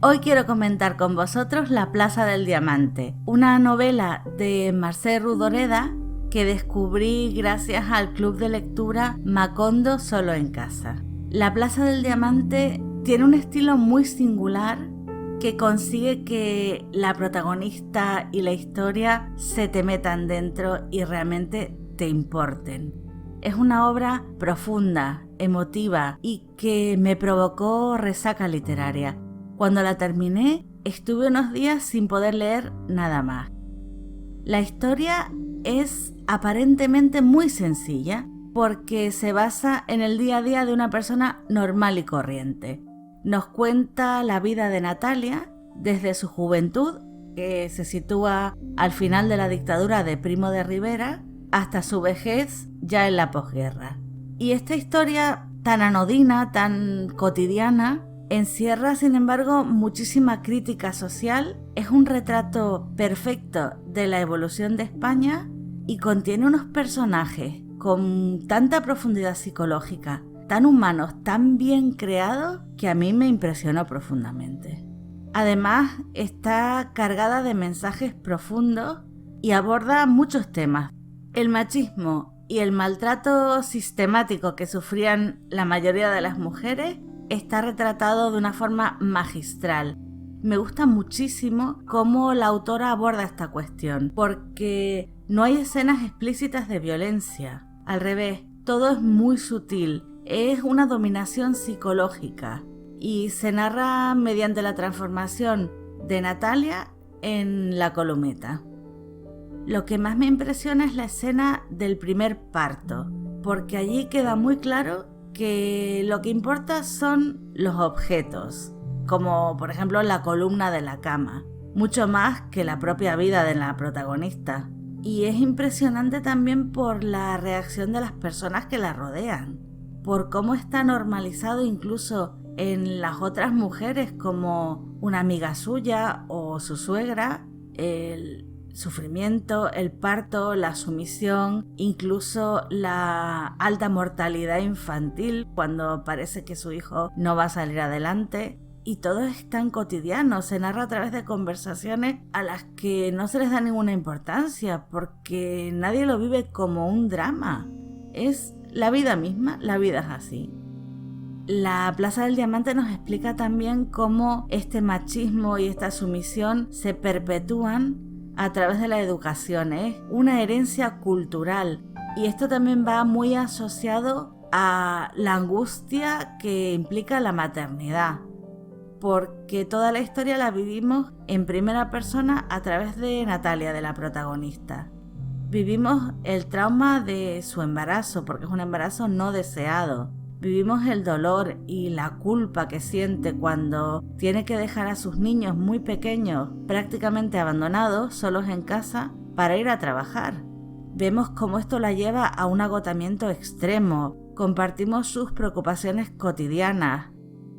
Hoy quiero comentar con vosotros La Plaza del Diamante, una novela de Mercè Rodoreda que descubrí gracias al club de lectura Macondo Solo en Casa. La Plaza del Diamante tiene un estilo muy singular que consigue que la protagonista y la historia se te metan dentro y realmente te importen. Es una obra profunda, emotiva y que me provocó resaca literaria. Cuando la terminé, estuve unos días sin poder leer nada más. La historia es aparentemente muy sencilla porque se basa en el día a día de una persona normal y corriente. Nos cuenta la vida de Natalia desde su juventud, que se sitúa al final de la dictadura de Primo de Rivera, hasta su vejez ya en la posguerra. Y esta historia tan anodina, tan cotidiana, encierra, sin embargo, muchísima crítica social, es un retrato perfecto de la evolución de España y contiene unos personajes con tanta profundidad psicológica, tan humanos, tan bien creados, que a mí me impresionó profundamente. Además, está cargada de mensajes profundos y aborda muchos temas. El machismo y el maltrato sistemático que sufrían la mayoría de las mujeres está retratado de una forma magistral. Me gusta muchísimo cómo la autora aborda esta cuestión, porque no hay escenas explícitas de violencia. Al revés, todo es muy sutil, es una dominación psicológica y se narra mediante la transformación de Natalia en la Columeta. Lo que más me impresiona es la escena del primer parto, porque allí queda muy claro que lo que importa son los objetos, como por ejemplo la columna de la cama, mucho más que la propia vida de la protagonista. Y es impresionante también por la reacción de las personas que la rodean, por cómo está normalizado incluso en las otras mujeres, como una amiga suya o su suegra, el sufrimiento, el parto, la sumisión, incluso la alta mortalidad infantil cuando parece que su hijo no va a salir adelante. Y todo es tan cotidiano, se narra a través de conversaciones a las que no se les da ninguna importancia porque nadie lo vive como un drama. Es la vida misma, la vida es así. La Plaza del Diamante nos explica también cómo este machismo y esta sumisión se perpetúan a través de la educación. Es una herencia cultural y esto también va muy asociado a la angustia que implica la maternidad, porque toda la historia la vivimos en primera persona a través de Natalia, de la protagonista. Vivimos el trauma de su embarazo, porque es un embarazo no deseado. Vivimos el dolor y la culpa que siente cuando tiene que dejar a sus niños muy pequeños, prácticamente abandonados, solos en casa, para ir a trabajar. Vemos cómo esto la lleva a un agotamiento extremo. Compartimos sus preocupaciones cotidianas.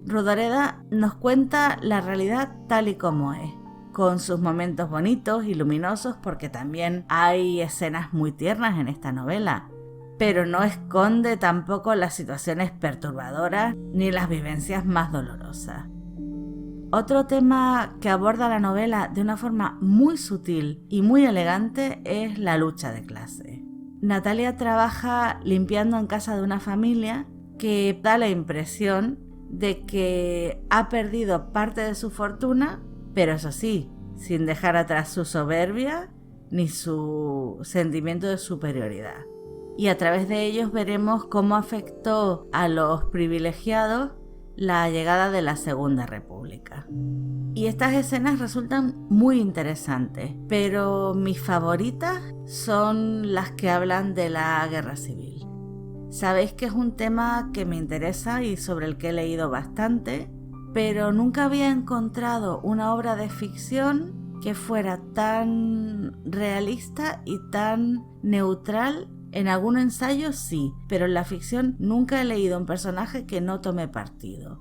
Rodoreda nos cuenta la realidad tal y como es, con sus momentos bonitos y luminosos, porque también hay escenas muy tiernas en esta novela, pero no esconde tampoco las situaciones perturbadoras ni las vivencias más dolorosas. Otro tema que aborda la novela de una forma muy sutil y muy elegante es la lucha de clase. Natalia trabaja limpiando en casa de una familia que da la impresión de que ha perdido parte de su fortuna, pero eso sí, sin dejar atrás su soberbia ni su sentimiento de superioridad. Y a través de ellos veremos cómo afectó a los privilegiados la llegada de la Segunda República. Y estas escenas resultan muy interesantes, pero mis favoritas son las que hablan de la guerra civil. Sabéis que es un tema que me interesa y sobre el que he leído bastante, pero nunca había encontrado una obra de ficción que fuera tan realista y tan neutral. En algún ensayo sí, pero en la ficción nunca he leído un personaje que no tome partido.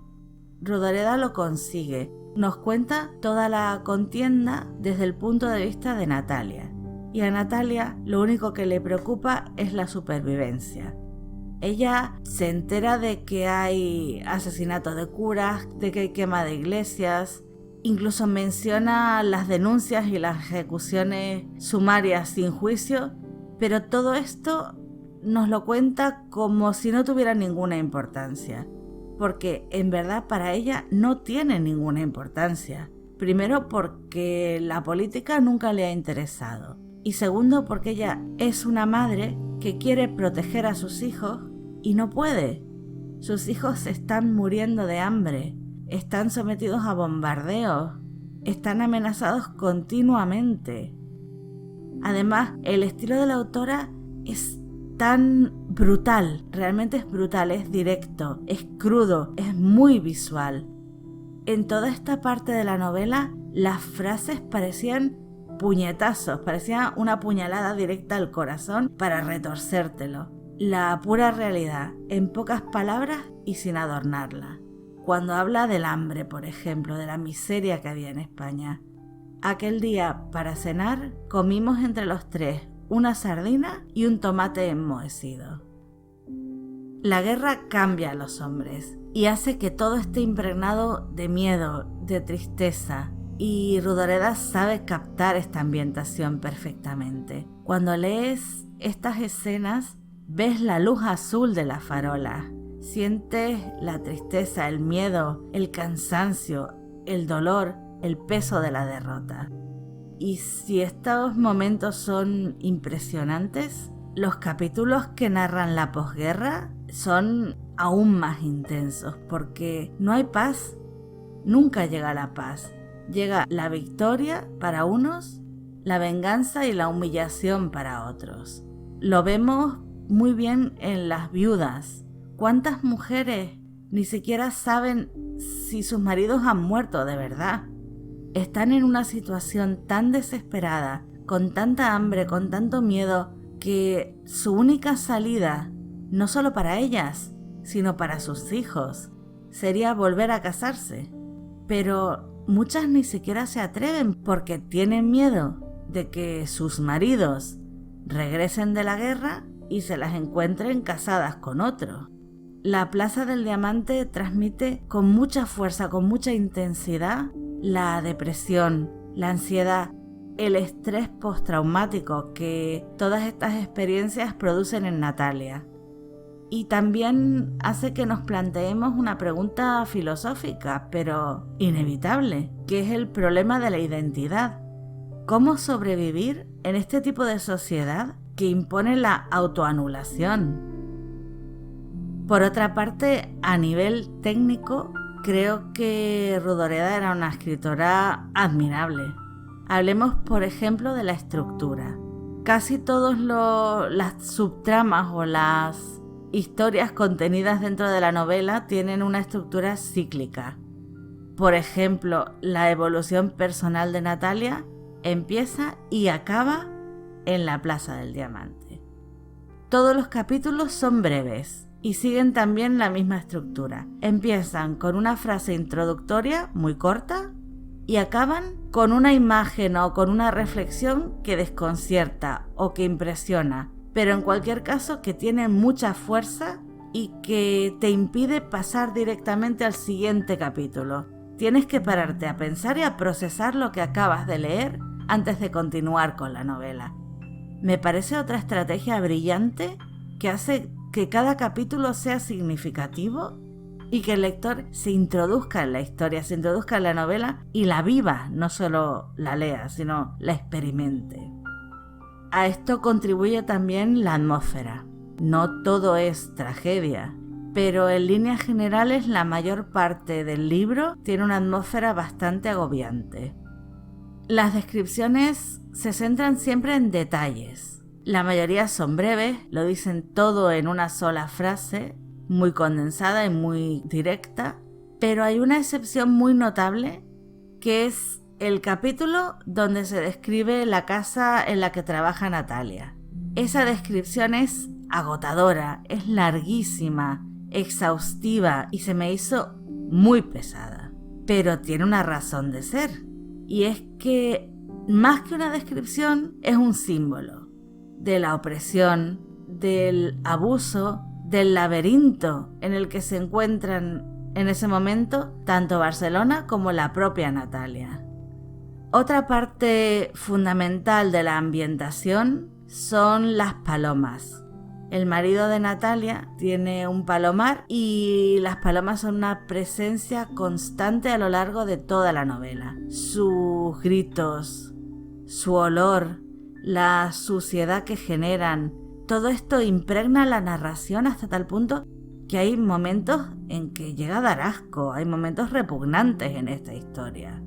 Rodoreda lo consigue. Nos cuenta toda la contienda desde el punto de vista de Natalia. Y a Natalia lo único que le preocupa es la supervivencia. Ella se entera de que hay asesinatos de curas, de que hay quema de iglesias, Incluso menciona las denuncias y las ejecuciones sumarias sin juicio, pero todo esto nos lo cuenta como si no tuviera ninguna importancia, porque en verdad para ella no tiene ninguna importancia. Primero porque la política nunca le ha interesado, y segundo porque ella es una madre que quiere proteger a sus hijos y no puede. Sus hijos están muriendo de hambre, están sometidos a bombardeos, están amenazados continuamente. Además, el estilo de la autora es tan brutal, realmente es brutal, es directo, es crudo, es muy visual. En toda esta parte de la novela, las frases parecían puñetazos, parecía una puñalada directa al corazón para retorcértelo. La pura realidad, en pocas palabras y sin adornarla. Cuando habla del hambre, por ejemplo, de la miseria que había en España. Aquel día, para cenar, comimos entre los tres una sardina y un tomate enmohecido. La guerra cambia a los hombres y hace que todo esté impregnado de miedo, de tristeza, y Rodoreda sabe captar esta ambientación perfectamente. Cuando lees estas escenas, ves la luz azul de la farola, sientes la tristeza, el miedo, el cansancio, el dolor, el peso de la derrota. Y si estos momentos son impresionantes, los capítulos que narran la posguerra son aún más intensos, porque no hay paz, nunca llega la paz. Llega la victoria para unos, la venganza y la humillación para otros. Lo vemos muy bien en las viudas. ¿Cuántas mujeres ni siquiera saben si sus maridos han muerto de verdad? Están en una situación tan desesperada, con tanta hambre, con tanto miedo, que su única salida, no solo para ellas, sino para sus hijos, sería volver a casarse. Pero muchas ni siquiera se atreven porque tienen miedo de que sus maridos regresen de la guerra y se las encuentren casadas con otro. La Plaza del Diamante transmite con mucha fuerza, con mucha intensidad, la depresión, la ansiedad, el estrés postraumático que todas estas experiencias producen en Natalia. Y también hace que nos planteemos una pregunta filosófica, pero inevitable, que es el problema de la identidad. ¿Cómo sobrevivir en este tipo de sociedad que impone la autoanulación? Por otra parte, a nivel técnico, creo que Rodoreda era una escritora admirable. Hablemos, por ejemplo, de la estructura. Casi todas las subtramas o las historias contenidas dentro de la novela tienen una estructura cíclica. Por ejemplo, la evolución personal de Natalia empieza y acaba en la Plaza del Diamante. Todos los capítulos son breves y siguen también la misma estructura. Empiezan con una frase introductoria muy corta y acaban con una imagen o con una reflexión que desconcierta o que impresiona, pero en cualquier caso que tiene mucha fuerza y que te impide pasar directamente al siguiente capítulo. Tienes que pararte a pensar y a procesar lo que acabas de leer antes de continuar con la novela. Me parece otra estrategia brillante que hace que cada capítulo sea significativo y que el lector se introduzca en la historia, se introduzca en la novela y la viva, no solo la lea, sino la experimente. A esto contribuye también la atmósfera. No todo es tragedia, pero en líneas generales la mayor parte del libro tiene una atmósfera bastante agobiante. Las descripciones se centran siempre en detalles. La mayoría son breves, lo dicen todo en una sola frase, muy condensada y muy directa, pero hay una excepción muy notable que es el capítulo donde se describe la casa en la que trabaja Natalia. Esa descripción es agotadora, es larguísima, exhaustiva y se me hizo muy pesada, pero tiene una razón de ser, y es que más que una descripción es un símbolo de la opresión, del abuso, del laberinto en el que se encuentran en ese momento tanto Barcelona como la propia Natalia. Otra parte fundamental de la ambientación son las palomas. El marido de Natalia tiene un palomar y las palomas son una presencia constante a lo largo de toda la novela. Sus gritos, su olor, la suciedad que generan, todo esto impregna la narración hasta tal punto que hay momentos en que llega a dar asco, hay momentos repugnantes en esta historia.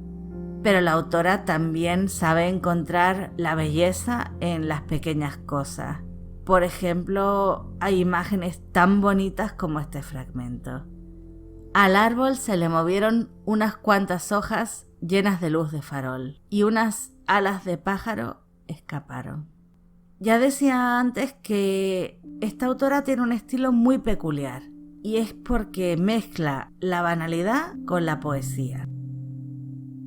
Pero la autora también sabe encontrar la belleza en las pequeñas cosas. Por ejemplo, hay imágenes tan bonitas como este fragmento. Al árbol se le movieron unas cuantas hojas llenas de luz de farol y unas alas de pájaro escaparon. Ya decía antes que esta autora tiene un estilo muy peculiar y es porque mezcla la banalidad con la poesía.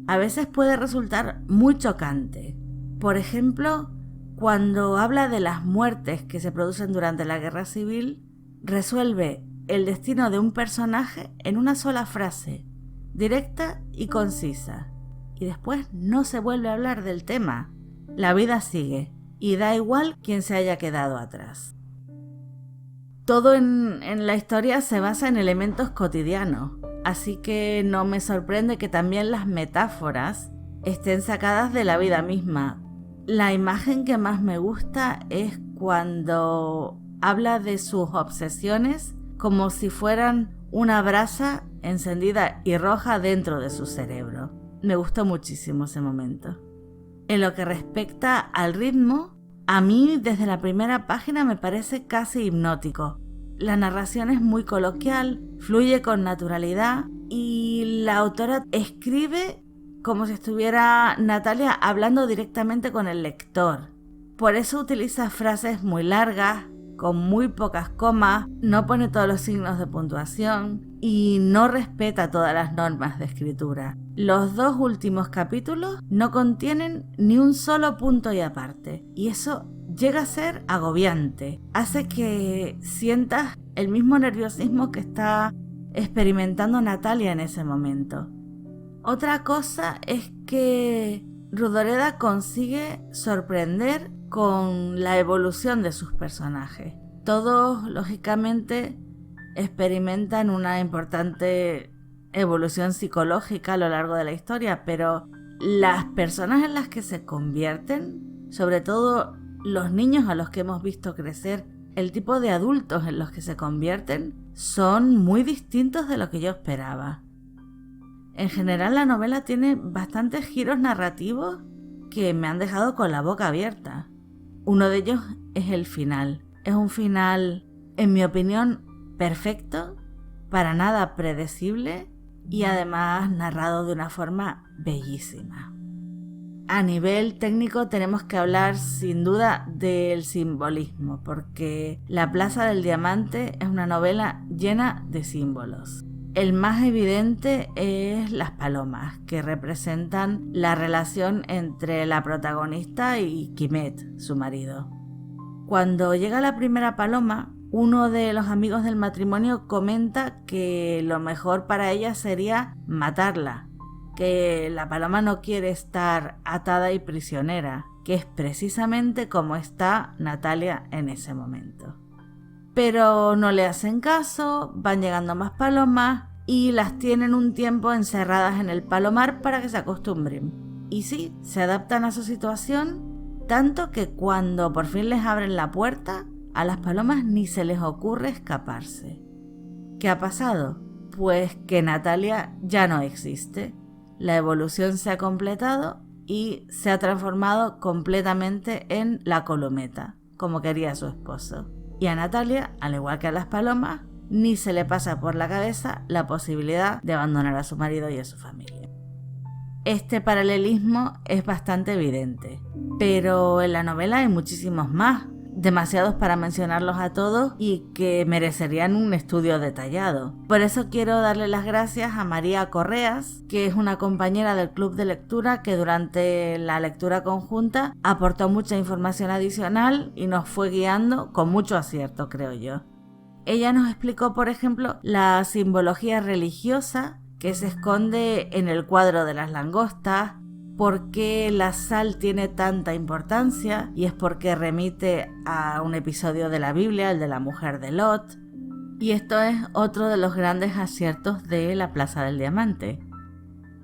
A veces puede resultar muy chocante. Por ejemplo, cuando habla de las muertes que se producen durante la Guerra Civil, resuelve el destino de un personaje en una sola frase, directa y concisa. Y después no se vuelve a hablar del tema. La vida sigue y da igual quién se haya quedado atrás. Todo en la historia se basa en elementos cotidianos, así que no me sorprende que también las metáforas estén sacadas de la vida misma. La imagen que más me gusta es cuando habla de sus obsesiones como si fueran una brasa encendida y roja dentro de su cerebro. Me gustó muchísimo ese momento. En lo que respecta al ritmo, a mí desde la primera página me parece casi hipnótico. La narración es muy coloquial, fluye con naturalidad y la autora escribe como si estuviera Natalia hablando directamente con el lector. Por eso utiliza frases muy largas, con muy pocas comas, no pone todos los signos de puntuación y no respeta todas las normas de escritura. Los 2 últimos capítulos no contienen ni un solo punto y aparte, y eso llega a ser agobiante. Hace que sientas el mismo nerviosismo que está experimentando Natalia en ese momento. Otra cosa es que Rodoreda consigue sorprender con la evolución de sus personajes. Todos, lógicamente, experimentan una importante evolución psicológica a lo largo de la historia, pero las personas en las que se convierten, sobre todo los niños a los que hemos visto crecer, el tipo de adultos en los que se convierten, son muy distintos de lo que yo esperaba. En general, la novela tiene bastantes giros narrativos que me han dejado con la boca abierta. Uno de ellos es el final. Es un final, en mi opinión, perfecto, para nada predecible y además narrado de una forma bellísima. A nivel técnico tenemos que hablar sin duda del simbolismo, porque La Plaza del Diamante es una novela llena de símbolos. El más evidente es las palomas, que representan la relación entre la protagonista y Quimet, su marido. Cuando llega la primera paloma, uno de los amigos del matrimonio comenta que lo mejor para ella sería matarla, que la paloma no quiere estar atada y prisionera, que es precisamente como está Natalia en ese momento. Pero no le hacen caso, van llegando más palomas y las tienen un tiempo encerradas en el palomar para que se acostumbren. Y sí, se adaptan a su situación, tanto que cuando por fin les abren la puerta, a las palomas ni se les ocurre escaparse. ¿Qué ha pasado? Pues que Natalia ya no existe. La evolución se ha completado y se ha transformado completamente en la Columeta, como quería su esposo. Y a Natalia, al igual que a las palomas, ni se le pasa por la cabeza la posibilidad de abandonar a su marido y a su familia. Este paralelismo es bastante evidente, pero en la novela hay muchísimos más, demasiados para mencionarlos a todos y que merecerían un estudio detallado. Por eso quiero darle las gracias a María Correas, que es una compañera del club de lectura que durante la lectura conjunta aportó mucha información adicional y nos fue guiando con mucho acierto, creo yo. Ella nos explicó, por ejemplo, la simbología religiosa que se esconde en el cuadro de las langostas, por qué la sal tiene tanta importancia, y es porque remite a un episodio de la Biblia, el de la mujer de Lot. Y esto es otro de los grandes aciertos de la Plaza del Diamante.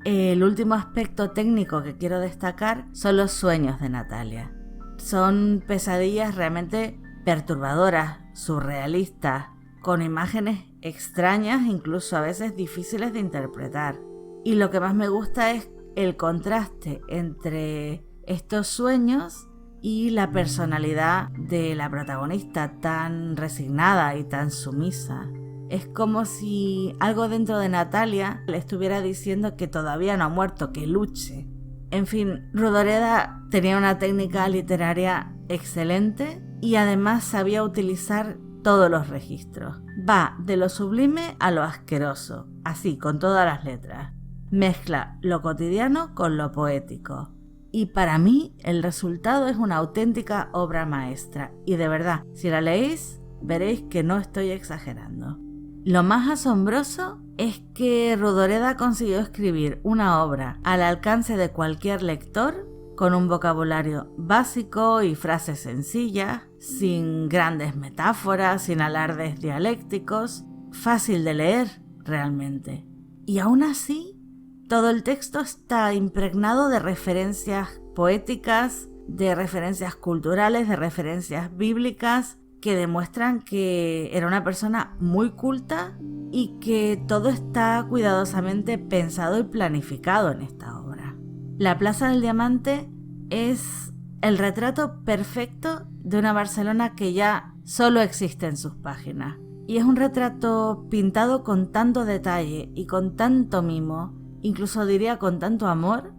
El último aspecto técnico que quiero destacar son los sueños de Natalia. Son pesadillas realmente perturbadoras, surrealistas, con imágenes extrañas, incluso a veces difíciles de interpretar. Y lo que más me gusta es el contraste entre estos sueños y la personalidad de la protagonista, tan resignada y tan sumisa. Es como si algo dentro de Natalia le estuviera diciendo que todavía no ha muerto, que luche. En fin, Rodoreda tenía una técnica literaria excelente y además sabía utilizar todos los registros. Va de lo sublime a lo asqueroso, así, con todas las letras. Mezcla lo cotidiano con lo poético. Y para mí el resultado es una auténtica obra maestra. Y de verdad, si la leéis, veréis que no estoy exagerando. Lo más asombroso es que Rodoreda consiguió escribir una obra al alcance de cualquier lector, con un vocabulario básico y frases sencillas, sin grandes metáforas, sin alardes dialécticos, fácil de leer realmente. Y aún así, todo el texto está impregnado de referencias poéticas, de referencias culturales, de referencias bíblicas, que demuestran que era una persona muy culta y que todo está cuidadosamente pensado y planificado en esta obra. La Plaza del Diamante es el retrato perfecto de una Barcelona que ya solo existe en sus páginas. Y es un retrato pintado con tanto detalle y con tanto mimo, incluso diría con tanto amor,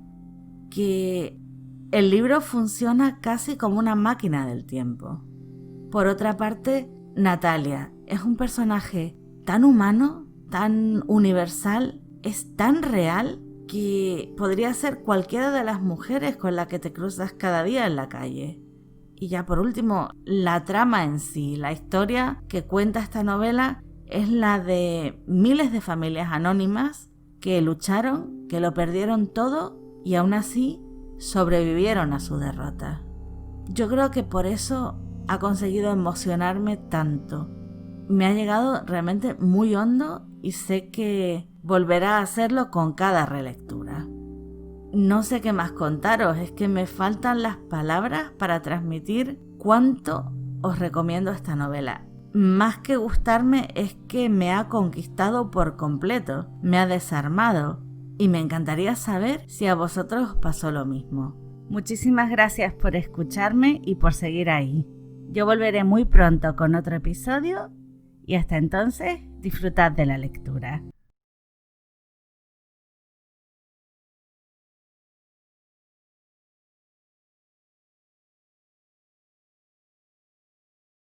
que el libro funciona casi como una máquina del tiempo. Por otra parte, Natalia es un personaje tan humano, tan universal, es tan real que podría ser cualquiera de las mujeres con las que te cruzas cada día en la calle. Y ya por último, la trama en sí, la historia que cuenta esta novela es la de miles de familias anónimas que lucharon, que lo perdieron todo y aún así sobrevivieron a su derrota. Yo creo que por eso ha conseguido emocionarme tanto. Me ha llegado realmente muy hondo y sé que volverá a hacerlo con cada relectura. No sé qué más contaros, es que me faltan las palabras para transmitir cuánto os recomiendo esta novela. Más que gustarme es que me ha conquistado por completo, me ha desarmado y me encantaría saber si a vosotros os pasó lo mismo. Muchísimas gracias por escucharme y por seguir ahí. Yo volveré muy pronto con otro episodio y hasta entonces disfrutad de la lectura.